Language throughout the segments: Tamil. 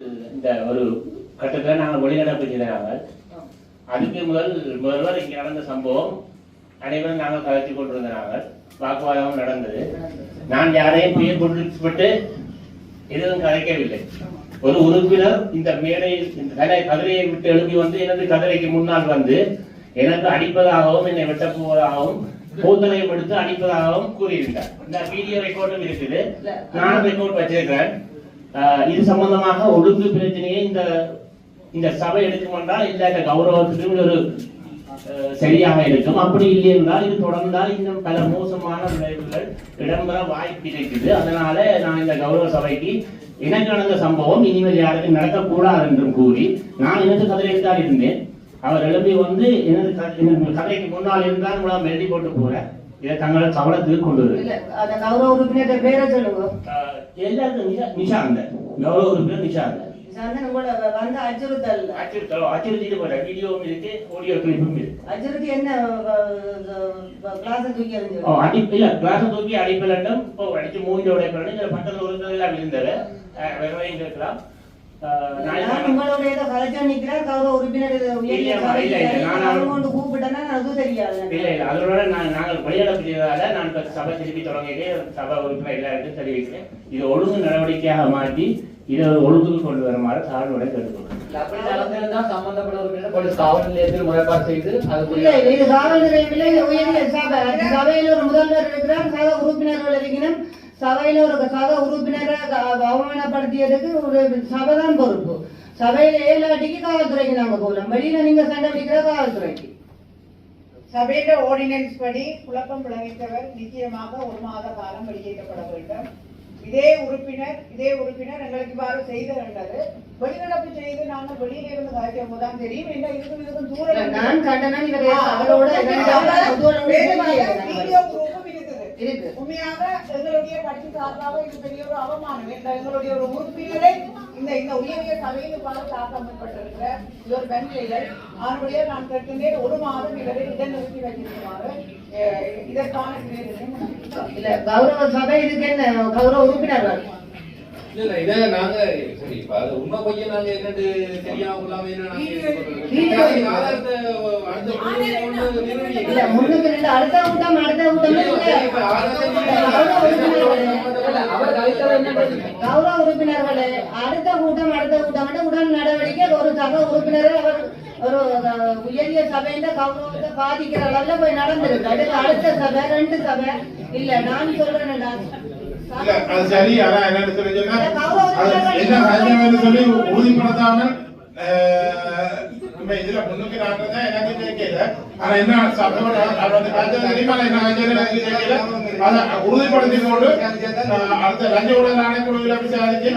இந்த ஒரு கட்டத்தில் நாங்கள் வெளிநடப்பு செய்தாங்க. அதுக்கு முதல்வர் இங்கே நடந்த சம்பவம் அனைவரும் நாங்கள் கலைத்து கொண்டிருந்த நாங்கள் வாக்குவாதம் நடந்தது. நான் யாரையும் பெயர் கொடுக்கப்பட்டு எதுவும் கலைக்கவில்லை. ஒரு உறுப்பினர் இந்த மேடையில் இந்த கதிரையை விட்டு எழுப்பி வந்து எனது கதிரைக்கு முன்னால் வந்து எனக்கு அடிப்பதாகவும் என்னை வெட்டப் போவதாகவும் போத்தலையும் எடுத்து அடிப்பதாகவும் கூறியிருந்தார். இந்த வீடியோ ரெக்கார்டும் இருக்குது, நானும் ரெக்கார்ட் வச்சிருக்கிறேன். இது சம்பந்தமாக ஒழுங்கு பிரச்சனையை இந்த சபை எடுக்கும் என்றால் இந்த கௌரவத்துக்கு ஒரு சரியாக இருக்கும். அப்படி இல்லை என்றால் இது தொடர்ந்தால் இன்னும் பல மோசமான விளைவுகள் இடம்பெற வாய்ப்பு இருக்குது. அதனால நான் இந்த கௌரவ சபைக்கு எனக்கு நடந்த சம்பவம் இனிமேல் யாருக்கும் நடக்கக்கூடாது என்றும் கூறி நான் எனது கதிரையில் தான் இருந்தேன். அவர் எழுப்பி வந்து எனது கதைக்கு முன்னால் இருந்தால் மூலம் எழுதி போட்டு போறேன். இதை தங்களை கவனத்துக்கு கொண்டு வருது. கௌரவ உறுப்பினர் பேரை சொல்லுங்க. எல்லாருக்கும் நிஷாந்த கௌரவ உறுப்பினர் நிஷாந்த அச்சுறுத்திட்டு போற வீடியோவும் இருக்கு, ஆடியோ கிளிப்பும் இருக்கு. அச்சுறுத்தி என்ன கிளாஸ் தூக்கி இல்ல கிளாஸ் தூக்கி அடிப்பலட்டும் அடிச்சு மூஞ்சி உடைப்பலன்னு இந்த பக்கத்துல ஒரு எல்லாம் விழுந்தது வெறும் இருக்கலாம். உங்களுடைய கலைச்சா நிற்கிறார் கௌரவ உறுப்பினர் கூப்பிட்டேன்னா அது தெரியாது. இல்ல இல்ல அதோட நாங்கள் வெளியிடப்பு செய்ததால நான் சபை திருப்பி தொடங்கிட்டு சபை உறுப்பினர் எல்லாருக்கும் தெரிவிக்கிறேன். இது ஒழுங்கு நடவடிக்கையாக மாற்றி இதை ஒழுங்குக்கு கொண்டு வருமாறு தாழ்வுடைய கேட்டுக்கொள்கிறேன். சபையில் ஒரு முதல்வர் இருக்கிறார், சக உறுப்பினர்கள் இருக்கணும். சபையில ஒரு சக உறுப்பினரை அவமானப்படுத்தியதுக்கு ஒரு சபைதான் பொறுப்பு. சபையில ஏழாட்டிக்கு காவல்துறைக்கு நாங்க போகலாம். வெளியில நீங்க சண்டை பிடிக்கிற காவல்துறைக்கு. சபையில ஆர்டினன்ஸ் படி குழப்பம் விளைவித்தவர் நிச்சயமாக 1 மாத காலம் வெளியேற்றப்பட வேண்டும். இதே உறுப்பினர் எங்களுக்கு இவ்வாறு செய்து கண்டது வெளிநடப்பு செய்து நாங்கள் வெளியில இருந்து காய்க்கும் போதுதான் தெரியும். என்ன இதுக்கும் தூரம் நான் கண்டனம் அவரோட இருக்குது. உண்மையாக எங்களுடைய கட்சி சார்பாக இது பெரிய ஒரு அவமானம். எங்களுடைய ஒரு உறுப்பினரை இந்த உயரிய சபையில் பல தாக்கப்பட்டிருக்கிற இது ஒரு வெண்மைகள் அவருடைய நான் கேட்கின்றேன் 1 மாதம் இவரை இடைநிறுத்தி வைத்திருக்குமாறு இதற்கான இல்ல கௌரவ சபை இதுக்கு என்ன கௌரவ உறுப்பினர்கள் இல்ல இத நாங்க சரி இப்ப அது உண்மை பொய்ய நாங்க என்னது தெரியாம இல்லாம என்ன இல்ல முன்னுக்கு நின்று அடுத்த கூட்டம் கௌரவ உறுப்பினர்களே அடுத்த கூட்டம் உடன் நடவடிக்கை ஒரு சக உறுப்பினரை அவர் ஒரு உயரிய சபையில கௌரவத்தை பாதிக்கிற அளவுல போய் நடந்திருக்கு. அடுத்த சபை 2 சபை இல்ல நான் சொல்றேன் சரி. அதான் என்னன்னு சொல்லி சொல்லி உறுதிப்படுத்தாமல் இதுல முன்னுக்கு நாட்டுதான் எனக்கு கேட்கல. ஆனா என்ன அதை உறுதிப்படுத்தி கொண்டு அடுத்த லஞ்ச ஊழல் ஆணைக்குழுவில விசாரிச்சு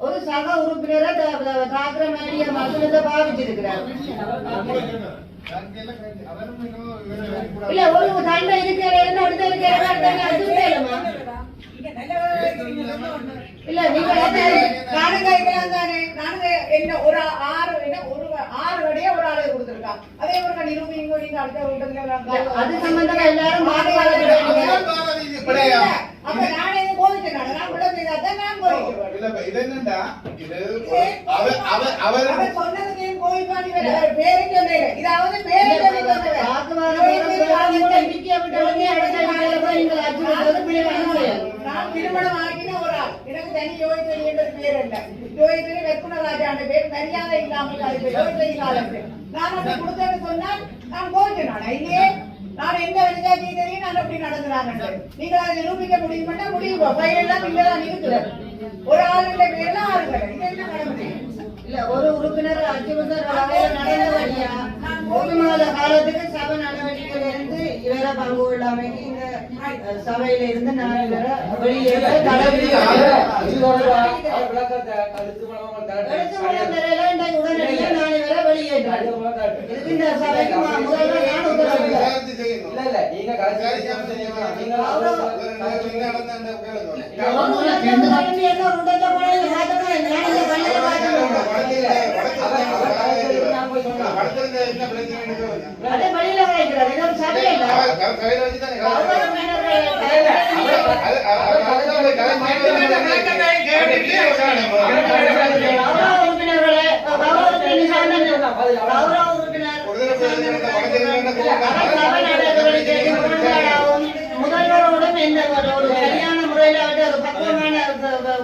ஒரு சக உறுப்பினரை தாக்குற மாதிரி மசூலத்தை பாவிச்சிருக்கிறார். இல்ல ஒரு சண்டை இருக்கிற இல்ல நீங்க என்ன ஒரு 6 வடையா ஒரு ஆளை கொடுத்திருக்காங்க. அதே ஒரு நிரூபிங்க நீங்க அடுத்த கூட்டத்துல அது சம்பந்தமா எல்லாரும் அப்ப நானே கோவிச்சேன். நான் கூட செய்தாதான் நான் கோவிக்கிறேன். இல்ல இது என்னடா இது அவர் சொன்னதுக்கு கோவிப்பாடி பேரை சொன்னேன். இதாவது பேரை சொல்லி சொன்னேன். நான் திருமணம் ஆகின ஒரு ஆள். எனக்கு தனி யோகித்தனி என்ற பேர் அல்ல. யோகித்தனி வெக்குணராஜாண்ட பேர் மரியாதை இல்லாமல் யோகித்தனி காலம். நான் அப்படி கொடுத்தேன்னு சொன்னால் நான் கோவிச்சேன். இல்லையே நான் எந்த வெளியாட்சி தெரியும் நான் அப்படி நடந்துறாங்க. நீங்க அதை நிரூபிக்க முடியுமாட்டா முடியுமா? பயிரெல்லாம் இங்கதான் இருக்குது. ஒரு ஆளுடைய பேர்ல 6 பேர். இது என்ன நடந்தது? இல்ல ஒரு உறுப்பினர் அச்சுறுத்தல் நடந்தபடியா 1 மாத காலத்துக்கு சபை நடவடிக்கையில இருந்து இவரை பங்கு கொள்ளாமைக்கு இந்த சபையில இருந்து நான் இவரை வெளியேற்ற உடனடியாக நான் இவரை வெளியேற்றேன். இதுக்கு இந்த சபைக்கு முதல்வர் நான் உத்தரவிட்டேன். நீங்க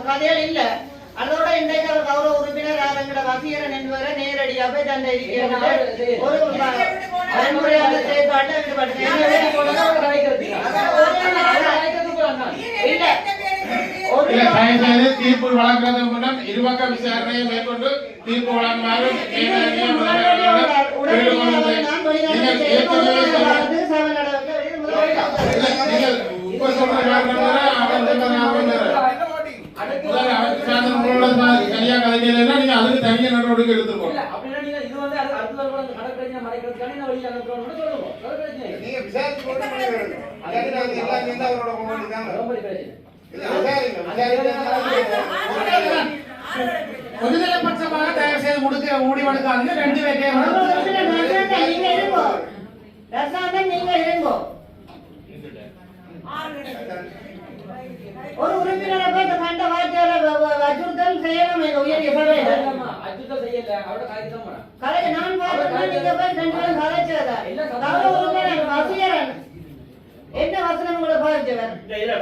கதைகள் இல்ல. அதோட இன்றைக்கு அவர் கௌரவ உறுப்பினர் எங்கட வசீகரன் என்பவரை நேரடியாக போய் தந்தை ஒரு வன்முறையான செயற்பாட்டை தீர்ப்பு வழங்குறதுக்கு முன்னம் இருபக்க விசாரணையை மேற்கொண்டு தீர்ப்பு வழங்குமாறு இப்ப சொல்ற சரியா கதைக்கிறதுனா நீங்க அதுக்கு தனியா நடவடிக்கை எடுத்துக்கணும். நீங்க விசாரிச்சு போட்டு அவரோட பொதுநல பட்சமாக தயார் செய்து முடிவெடுக்காதீங்க. 2 பேரையும் நீங்க இருங்கோ, ரசாந்தன் நீங்க இருங்கோ. ஒரு உறுப்பினரை போய் கண்ட வார்த்தையால அச்சுறுத்தல் செய்யலாம். எங்க உயரிய சபையில கலைக்கு நான் பார்த்து நீங்க போய் 2 பேரும் கலைச்சதா கௌரவ உறுப்பினர் வசீகரன் என்ன வசனம் கூட பாதிச்சவர்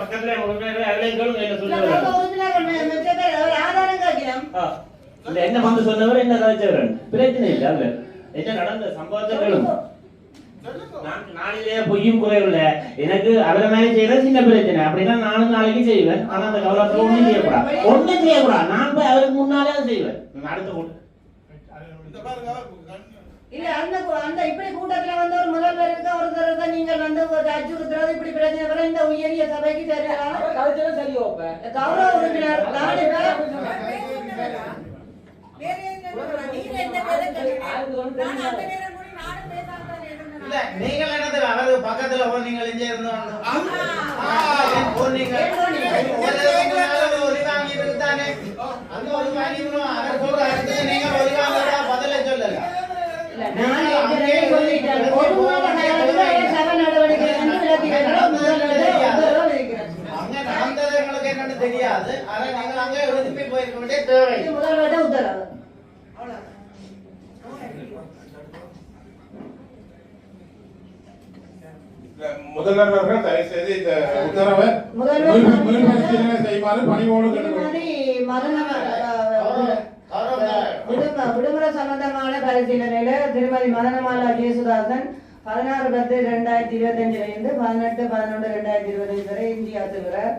பக்கத்துல உறுப்பினர் ஆதாரம் காட்டினோம். என்ன வந்து சொன்னவர் என்ன கலைச்சவர் பிரச்சனை இல்லை. அதுல என்ன நடந்த சம்பவத்தை நாளிலேயே பொய்யும் குறைவில்லை. எனக்கு அவரை மாதிரி செய்யற சின்ன பிரச்சனை அப்படின்னா நானும் நாளைக்கு செய்வேன். ஆனா அந்த கவலத்தை ஒண்ணும் செய்யக்கூடாது. நான் போய் அவருக்கு முன்னாலே செய்வேன். அடுத்த கூட்டம் இல்ல அந்த இப்படி கூட்டத்துல வந்து ஒரு முதல்வருக்கு ஒருத்தர் நீங்கள் வந்து அச்சுறுத்துறது இப்படி பிரச்சனை வர இந்த உயரிய சபைக்கு தெரியலாம். கௌரவ உறுப்பினர் நீங்கள் என்னது அவரு பக்கத்துல நீங்க இங்க இருந்தோம் ஒலி வாங்கிட்டு தானே அந்த ஒலி வாங்கி நீங்க ஒலி வாங்க பதில சொல்லல. அங்க நடந்தது எங்களுக்கு என்னன்னு தெரியாது. ஆனா நீங்கள் அங்க எழுதி போயிருக்க வேண்டிய தேவை முதல்வர்கிட்ட உத்தரவு. முதல்வர்கள் தயவு செய்து இந்த உத்தரவை மீள்பரிசீலனை செய்யுமாறு பணிவோடு விடுமுறை சம்பந்தமான பரிசீலனையில திருமதி மதனமாலா ஜேசுதாசன் 16/10/2025 இருந்து 18/11/2025 வரை இந்தியா செல்கிறார்.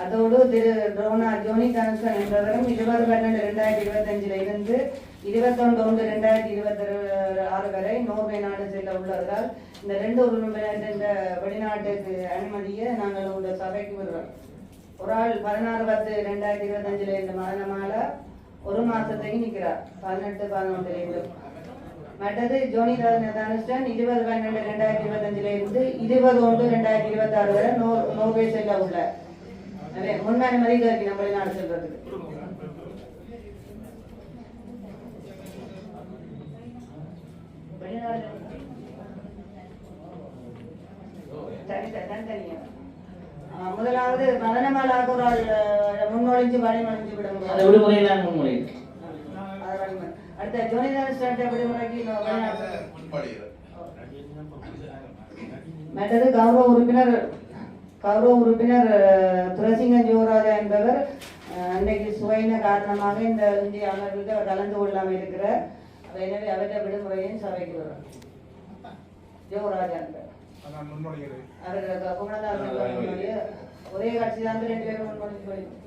அதோடு திரு ட்ரோனா ஜோனி கன்சன் என்பவரும் 20/12/2025 இருந்து 21/1/2026 வரை நோர்வே நாடு செல்ல உள்ளதால் இந்த 2 உறுப்பினர்கள் இந்த வெளிநாட்டுக்கு அனுமதியை நாங்கள் உங்க சபைக்கு விடுறோம். ஒரு ஆள் 16/10/2025 இந்த மதனமாலா 1 மாசத்தையும் நிற்கிறார். 18/11 மற்றது ஜோனி தனுஷ்டன் 20/12/2025 இருந்து 20/1/2026 வரை நோர்வே செல்ல உள்ளார். முன் அனுமதி இருக்கு நம்ம வெளிநாடு செல்றதுக்கு. முதலாவது மதனமாலாக ஒரு ஆள் முன்மொழிஞ்சு வழிமொழிஞ்சு விடுமுறை. அடுத்த ஜோனிதான விடுமுறைக்கு மற்றது கௌரவ உறுப்பினர் துரசிங்கன் ஜோராஜா என்பவர் அன்றைக்கு சுவையின காரணமாக இந்த இந்திய அமர்வுக்கு அவர் கலந்து கொள்ளாமல் இருக்கிறார். எனவே அவற்றை விடுமுறையும் சபைக்கு வரும். ஜோராஜா என்பவர் அவர் குணதாசன் ஒரே கட்சி தான் 2 பேரும் முன்மொழிஞ்சு போயிருக்கோம்.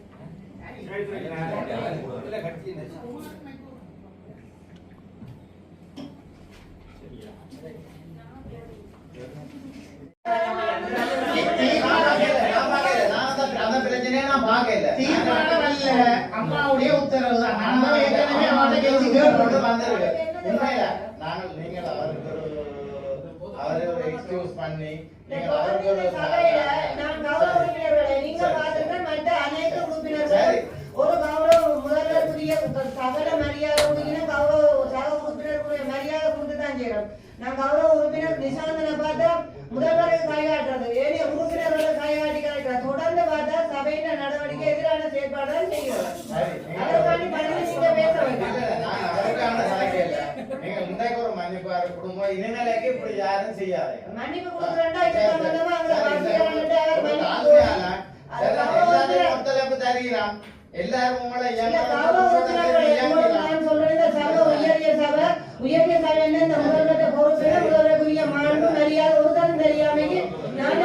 அம்மாவுடைய உத்தரவு தான். நீங்கள் அவரை ஒரு எக்ஸ்கியூஸ் பண்ணி ஒரு கௌரவ முதல்வருக்குரிய சகல மரியாதை கௌரவ சக உறுப்பினருக்குரிய மரியாதை கொடுத்துதான் செய்யறோம். நான் கௌரவ உறுப்பினர் நிசாந்தனை பார்த்தா முதல்வருக்கு கைகாட்டுறது, ஏனைய உறுப்பினர்களை கைகாட்டி காட்டுறது, தொடர்ந்து பார்த்தா சபையின் நடவடிக்கை எதிரான செயற்பாடுதான் செய்கிறோம். அதற்காண்டி பதினஞ்சு பேச வேண்டும். குடும்பம் இனிமேலைக்கு இப்படி யாரும் செய்யாது. மன்னிப்பு கொடுக்குறேன்டா இது சம்பந்தமா தருகிறான். எல்லாரும் உங்களை இல்ல, கௌரவ உறுப்பினர்களே, உங்களுக்கு நான் சொல்றேன், இந்த சபை உயரிய சபை என்ன, இந்த முதல்வர்கிட்ட பொறுப்பு என்ன, முதல்வருக்குரிய மாண்பு மரியாதை ஒருத்தரும் தெரியாமைக்கு நான்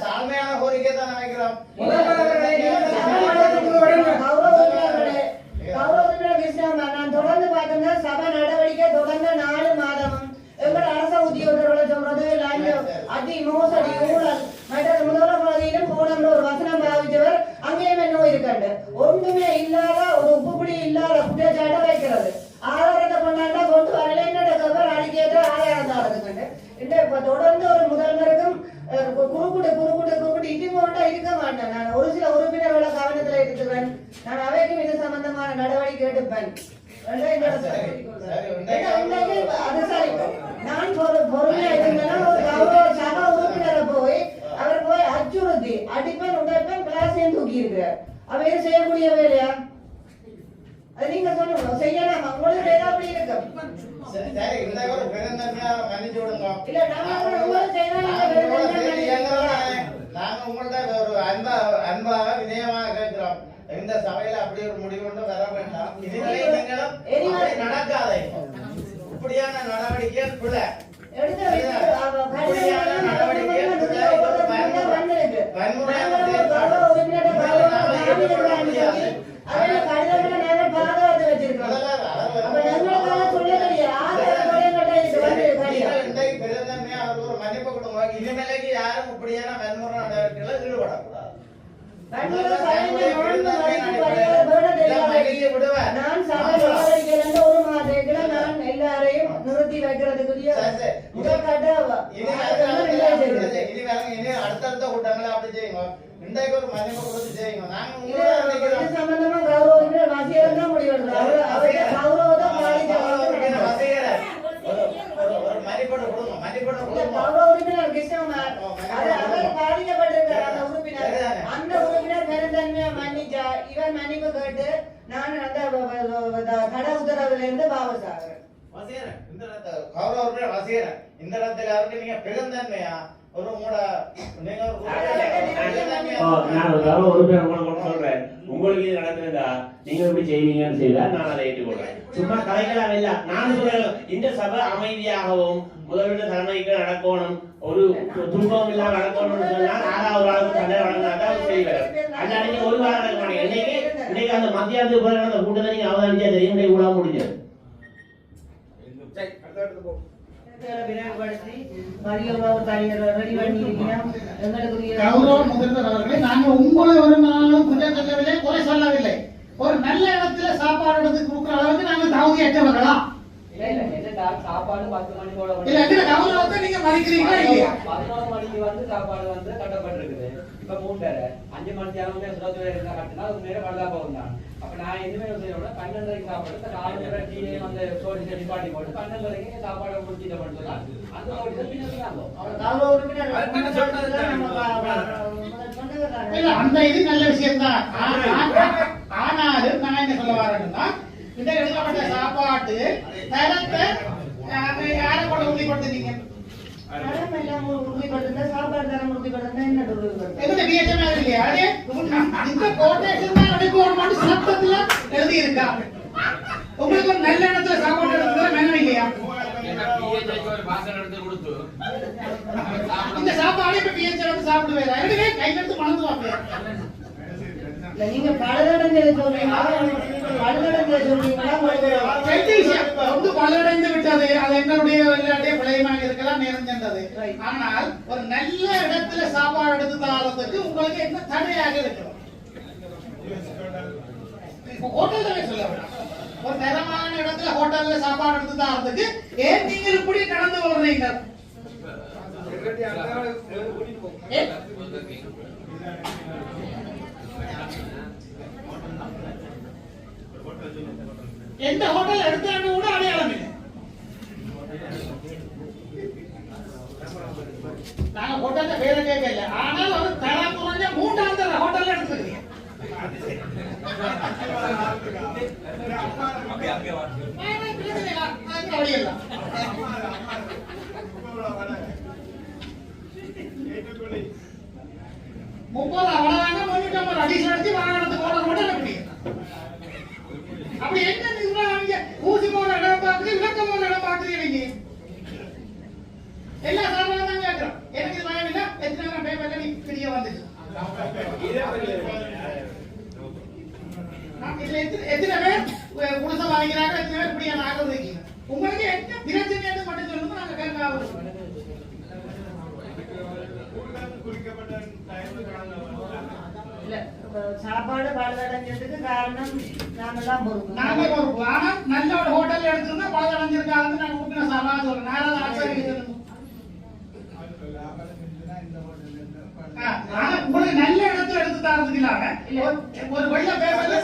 தாழ்மையான கோரிக்கை தான் நினைக்கிறோம். நான் தொடர்ந்து பார்த்தோம்னா சபை நடவடிக்கை தொடர்ந்து 4 மாதமும் எங்களோட அரச உத்தியோகர்களை சொல்றது அதி மோசடி ஊழல் மற்ற முதல்வர் பகுதியிலும் போனோம்னு ஒரு வசனம் பாவிச்சவர் அங்கேயுமே நோய் இருக்காண்டு ஒன்றுமே இல்லாத ஒரு உப்புப்படி இல்லாத குற்றச்சாட்டை வைக்கிறது ஆதாரத்தை கொண்டாண்டா கொண்டு வரல என்னோட அடிக்கேற்ற ஆதாரம் தான் இருக்குண்டு இப்ப தொடர்ந்து ஒரு முதல்வருக்கும் குறுக்குட்டு இது போன்றா இருக்க மாட்டேன். நான் ஒரு சில உறுப்பினர்களை கவனத்துல எடுத்துக்கிறேன். நான் அவைக்கும் இது சம்பந்தமான நடவடிக்கை எடுப்பேன். அது சரி, நான் பொறுமையா இருந்தேன்னா ஒரு கௌரவ சபா உறுப்பினரை போய் அவர் போய் அச்சுறுத்தி அடிப்பேன் உடைப்பேன் கிளாஸையும் தூக்கி இருக்கிறார். அவையை செய்யக்கூடிய வேலையா? அது நீங்க சொல்லுங்க, செய்யலாமா? உங்களுக்கு ஏதாவது இருக்கும் சரி, இந்த ஒரு பெருந்தன்மையா மன்னிச்சு விடுங்க. இல்ல, நாங்க உங்களுக்கு நாங்க உங்கள்ட்ட ஒரு அன்பாக வினயமாக கேட்கிறோம். இந்த சபையில அப்படி ஒரு முடிவு கொண்டு வர வேண்டாம். இதுவரை நீங்களும் நடக்காதே இப்படியான நடவடிக்கைகள் பிள்ளை பெருந்தன்மையா அவருக்கு ஒரு மன்னிப்பு கொடுங்க. இனிமேலைக்கு யாரும் இப்படியான வன்முறை நடவடிக்கைகள் ஈடுபடக்கூடாது. நான் சபை நடவடிக்கையிலிருந்து ஒரு மாதத்துல நான் எல்லாரையும் நிறுத்தி வைக்கிறதுக்குரிய இனி அடுத்தடுத்த கூட்டங்களை அப்படி செய்யுங்க. இன்றைக்கு ஒரு மன்னிப்பு கொடுத்து செய்யுங்க. நாங்க சம்பந்தமா கௌரவ வசியம் தான் முடிவெடுக்கிறோம். கௌரவத்தை ஒரு மன்னிப்போட கொடுங்க. மன்னிப்போட கொடுங்க. கௌரவ உறுப்பினர் கிருஷ்ணகுமார் பாதிக்கப்பட்டிருக்கிறார். அந்த உறுப்பினர் அந்த உறுப்பினர் பெருந்தன்மையா மன்னிச்சா இவர் மன்னிப்பு கேட்டு நான் அந்த கடை உத்தரவுல இருந்து வாபஸ் ஆகிறேன். கௌரவ உறுப்பினர் வசீகரன், இந்த இடத்துல அவருக்கு நீங்க பெருந்தன்மையா ஒரு உங்களோட நான் ஒரு கௌரவ உறுப்பினர் உங்களுக்கு சொல்றேன், உங்களுக்கு இது நடந்திருந்தா நீங்க எப்படி செய்வீங்கன்னு செய்தா நான் அதை ஏற்றுக்கொள்றேன். சும்மா கலைக்கலாம் இல்ல, நான் சொல்றேன் இந்த சபை அமைதியாகவும் முதல்வர் தலைமைக்கு நடக்கணும், ஒரு துன்பம் இல்லாம நடக்கணும்னு சொன்னா 4வது ஆளுக்கு தண்டனை வழங்கினாதான் செய்வார். அல்லாத நீங்க ஒரு வாரம் நடக்க மாட்டீங்க. இன்னைக்கு அந்த மத்தியானத்துக்கு பிறகு அந்த கூட்டத்தை நீங்க அவதானிச்சா தெரியும். இன்னைக்கு கூட முடிஞ்சது. கௌரவ முதல்வர் அவர்களே, நாங்க உங்களை ஒரு நாளும் குறை சொல்லவில்லை, குறை சொல்லவில்லை. ஒரு நல்ல இடத்துல சாப்பாடு எடுத்து கொடுக்குற அளவுக்கு நாங்க தகுதியற்றவர்களா? சாப்பாடு 10 மணிக்கோட கௌரவத்தை நீங்க மதிக்கிறீங்களா இல்லையா? 11 மணிக்கு வந்து சாப்பாடு வந்து கட்டப்பட்டிருக்குது. இப்ப 3:30 5 மணிக்கு அவங்க சுதந்திர இருந்தா கட்டினா அது நேரம் வரதா போகுதான். அப்ப நான் எதுவுமே செய்யணும், 12:30 சாப்பாடு 4 டீயே வந்து சோடி செடி பாட்டி போட்டு 12:30 சாப்பாடு முடிச்சிட்டு பண்ணலாம். அந்த ஒரு அந்த இது நல்ல விஷயம் தான். ஆனாலும் நான் என்ன சொல்ல வரேன்னா, இந்த எடுக்கப்பட்ட சாப்பாட்டு தரத்தை யாரை கூட உறுதிப்படுத்தினீங்க? சாப்பாடு தரம் உறுதிப்படுத்தினா என்ன இல்லையா? இந்த கோட்டேஷன் தான் எடுக்கணும் சட்டத்துல எழுதி இருக்கா? உங்களுக்கு ஒரு நல்ல இடத்துல சாப்பாடு எடுத்து வேணும் இல்லையா? இந்த சாப்பாடு இப்ப பிஎச் வந்து சாப்பிடுவேன் கையில எடுத்து மணந்து வாங்க. நீங்க பலதடங்களை சொல்றீங்களா? பலதடங்களை சொல்றீங்களா? பலடைந்து விட்டது. அது என்னுடைய விளையாட்டே பிழையமாக இருக்கலாம், நேரம் சென்றது. ஆனால் ஒரு நல்ல இடத்துல சாப்பாடு எடுத்து தரதுக்கு உங்களுக்கு என்ன தடையாக இருக்கிறோம்? ஹோட்டல்ல சொல்ல வேண்டாம், ஒரு தரமான இடத்துல ஹோட்டல்ல சாப்பாடு எடுத்து தரதுக்கு ஏன் நீங்க இப்படி கடந்து வர்றீங்க? எந்த ஹோட்டல் எடுத்தாண்டு கூட அடையாளம் இல்லை. நாங்க ஹோட்டல்ல பேர கேட்கல, ஆனால் ஒரு தரம் குறைஞ்ச 3ஆம் தர ஹோட்டல்ல எடுத்துக்கிறீங்க. 30 அவ்வளவுதாங்க 350 அடிஷன் அடிச்சு வாகனத்துக்கு ஓடுறது மட்டும் எப்படி அப்படி என்ன நிர்வாகம் ஊசி போன இடம் பார்க்குது விளக்கம் போன இடம் பார்க்குது நீங்க எல்லா சாமானும் தான் கேட்கிறோம் எனக்கு இது பயம் இல்லை எத்தனை பேப்பர்ல நீ பிரிய வந்துச்சு இதுல எத்தனை பேர் குடிசை வாங்கிறாங்க எத்தனை பேர் இப்படியா நாங்கள் இருக்கீங்க உங்களுக்கு என்ன பிரச்சனை மட்டும் சொல்லுங்க நாங்க கேட்க இல்ல சாப்பாடு பழுதடைஞ்சதுக்கு காரணம் நாமெல்லாம் நாங்க பொறுப்பு ஆனா நல்ல ஒரு ஹோட்டல் எடுத்திருந்தா பழுதடைஞ்சிருக்காங்க நாங்க ஊட்டின சாரா சொல்றேன் நாலாவது ஆச்சரியம் ஆனா உங்களுக்கு நல்ல இடத்துல எடுத்து தரதுக்கு இல்லாம ஒரு வெள்ள பேப்பர்ல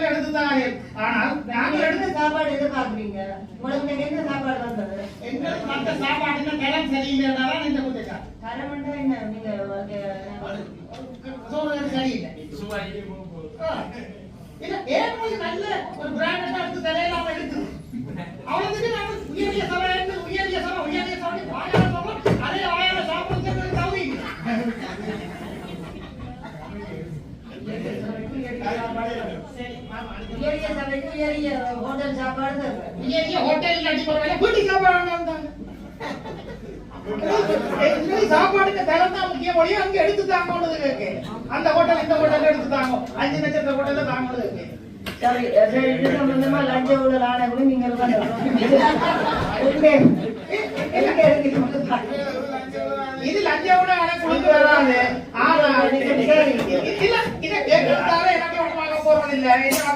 எடுத்து தாங்க ஆனால் நாங்க எடுத்து சாப்பாடு எதிர்பார்க்குறீங்க உங்களுக்கு என்ன சாப்பாடு வந்தது எங்களுக்கு மற்ற சாப்பாடுல தரம் சரியில்லைனால இந்த குத்தச்சா தரம்னா என்ன நீங்க சோறு சரியில்லை இல்ல ஏன் உங்களுக்கு நல்ல ஒரு பிராண்டட் எடுத்து தரையிலாம எடுக்குது அவளுக்கு நாம உயரிய சபை வாயால சொல்றோம் அதே வாயால சாப்பிடுறது தவி உயரிய சபைக்கு உயரிய ஹோட்டல் சாப்பாடு உயரிய ஹோட்டல் இல்லாட்டி பரவாயில்ல வீட்டு சாப்பாடு சாப்பாடுக்கு தரம் தான் முக்கிய மொழியை அங்க எடுத்து தாங்க கேட்கு அந்த ஹோட்டல் இந்த ஹோட்டல் எடுத்து தாங்க 5 நட்சத்திர ஹோட்டல்ல தாங்க கேட்கு சரி இது சம்பந்தமா லஞ்ச ஊழல் ஆணைகளும் நீங்க இது லஞ்சோட ஆணை கொடுத்து வராது ஆனா இல்ல இதை கேட்கறதால எனக்கு ஒன்றுமாக போறது இல்ல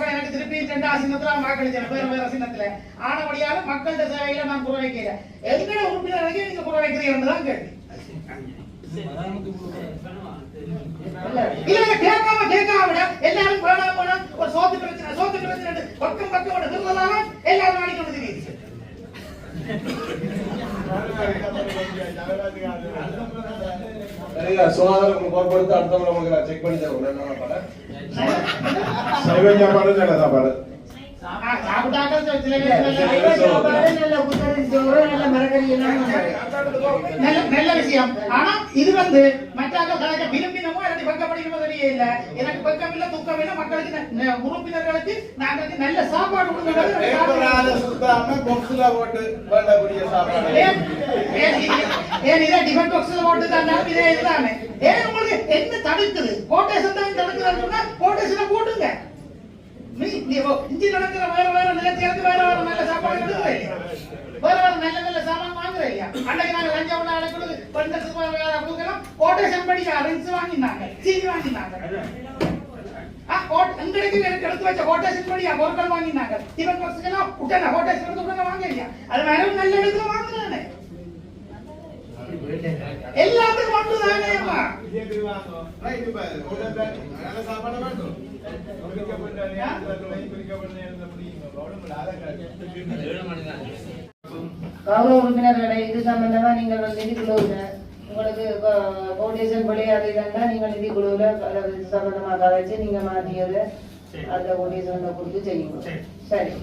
எனக்கு திருப்பி 2 சின்னத்துல வாக்களிச்சேன் வேற சின்னத்துல ஆனபடியால மக்கள்கிட்ட சேவையில நான் குறை வைக்கிறேன் எங்கட உறுப்பினர்களுக்கு நீங்க குறை வைக்கிறீங்கன்னு தான் கேள்வி இல்ல கேட்காம எல்லாரும் போனா ஒரு சோத்து பிரச்சனை பக்கம் திருவள்ளாம எல்லாரும் நாடிக்கொண்டு தெரியுது சுகாதாரம் பொறுப்படுத்த அடுத்த முறை உங்களுக்கு செக் பண்ணி தருவோம் சைவ சாப்பாடு நல்ல சாப்பாடு நல்ல விஷயம் ஆனா இது மற்ற விரும்பினமோ எனக்கு பக்கம் படிக்கணும் தெரியல எனக்கு பக்கம் இல்ல துக்கம் இல்ல மக்களுக்கு உறுப்பினர்களுக்கு நாங்களுக்கு நல்ல சாப்பாடு உங்களுக்கு என்ன தடுக்குது கோட்டேஷன் தான் தடுக்குதுன்னு சொன்னா கோட்டேஷனை போட்டுங்க இஞ்சி நடக்கிற வேற நிலத்திலிருந்து வேற நல்ல சாப்பாடு எடுக்கிறேன் வேற நல்ல சாமான் வாங்குறேன் இல்லையா அன்னைக்கு நாங்க லஞ்சம் உள்ள ஆளுக்கு கொடுக்கலாம் கோட்டேஷன் படி ரிங்ஸ் வாங்கினாங்க சீனி வாங்கினாங்க எங்களுக்கு எனக்கு எடுத்து வச்ச கோட்டேஷன் படி பொருட்கள் வாங்கினாங்க இவன் பசங்கெல்லாம் உடனே கோட்டேஷன் எடுத்து உடனே வாங்க இல்லையா அது வேற நல்ல இடத்துல வாங்குறானே எல்லாத்துக்கும் மட்டும்தானே கௌரவ உறுப்பினர்களை இது சம்பந்தமா நீங்கள் நிதி குழுவுல உங்களுக்கு ஃபவுண்டேஷன் விளையாடு இருந்தா நீங்கள் நிதி குழுவுல இது சம்பந்தமா கதைச்சு நீங்க மாற்றியது அந்த ஃபவுண்டேஷன் கொடுத்து செய்யுங்க சரி